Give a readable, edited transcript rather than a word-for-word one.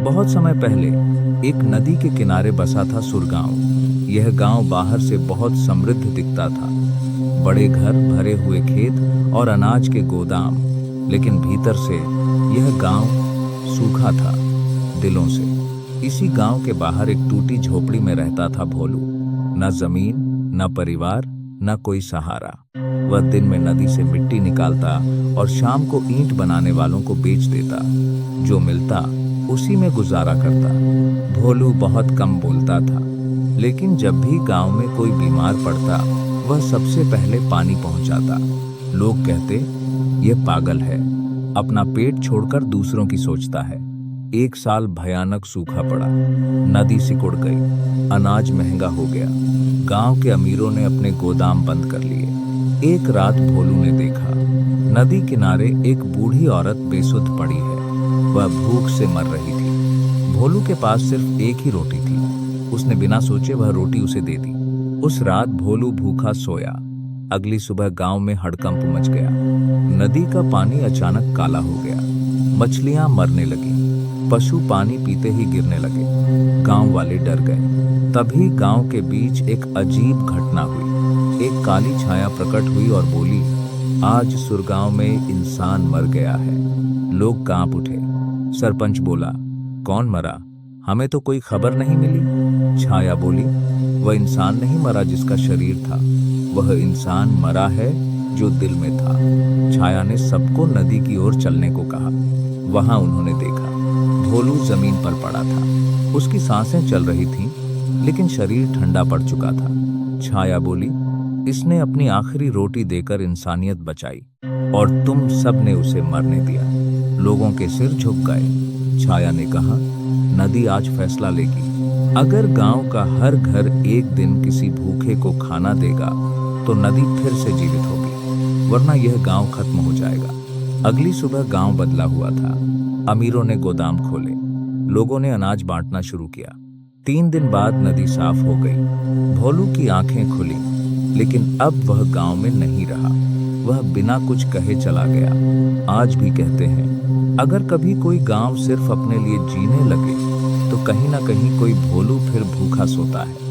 बहुत समय पहले एक नदी के किनारे बसा था सुरगांव। यह गांव बाहर से बहुत समृद्ध दिखता था। बड़े घर, भरे हुए खेत और अनाज के गोदाम, लेकिन भीतर से यह गांव सूखा था, दिलों से। इसी गांव के बाहर एक टूटी झोपड़ी में रहता था भोलू। न जमीन, न परिवार, न कोई सहारा। वह दिन में नदी से मिट्टी निकालता और शाम को ईंट बनाने वालों को बेच देता। जो मिलता उसी में गुजारा करता। भोलू बहुत कम बोलता था, लेकिन जब भी गांव में कोई बीमार पड़ता वह सबसे पहले पानी पहुंचाता। लोग कहते, यह पागल है, अपना पेट छोड़कर दूसरों की सोचता है। एक साल भयानक सूखा पड़ा। नदी सिकुड़ गई, अनाज महंगा हो गया। गांव के अमीरों ने अपने गोदाम बंद कर लिए। एक रात भोलू ने देखा, नदी किनारे एक बूढ़ी औरत बेसुध पड़ी है। वह भूख से मर रही थी। भोलू के पास सिर्फ एक ही रोटी थी। उसने बिना सोचे वह रोटी उसे दे दी। उस रात भोलू भूखा सोया। अगली सुबह गांव में हड़कंप मच गया। नदी का पानी अचानक काला हो गया। मछलियां मरने लगी, पशु पानी पीते ही गिरने लगे। गांव वाले डर गए। तभी गांव के बीच एक अजीब घटना हुई। एक काली छाया प्रकट हुई और बोली, आज सुरगांव में इंसान मर गया है। लोग कांप उठे। सरपंच बोला, कौन मरा? हमें तो कोई खबर नहीं मिली। छाया बोली, वह इंसान नहीं मरा जिसका शरीर था, वह इंसान मरा है जो दिल में था। छाया ने सबको नदी की ओर चलने को कहा। वहां उन्होंने देखा, भोलू जमीन पर पड़ा था। उसकी सांसें चल रही थीं, लेकिन शरीर ठंडा पड़ चुका था। छाया बोली, इसने अपनी आखिरी रोटी देकर इंसानियत बचाई और तुम सब ने उसे मरने दिया। लोगों के सिर झुक गए। छाया ने कहा, नदी आज फैसला लेगी। अगर गांव का हर घर एक दिन किसी भूखे को खाना देगा तो नदी फिर से जीवित होगी, वरना यह गांव खत्म हो जाएगा। अगली सुबह गांव बदला हुआ था। अमीरों ने गोदाम खोले, लोगों ने अनाज बांटना शुरू किया। 3 दिन बाद नदी साफ हो गई। भोलू की आंखें खुली, लेकिन अब वह गांव में नहीं रहा। वह बिना कुछ कहे चला गया। आज भी कहते हैं, अगर कभी कोई गांव सिर्फ अपने लिए जीने लगे तो कहीं ना कहीं कोई भोलू फिर भूखा सोता है।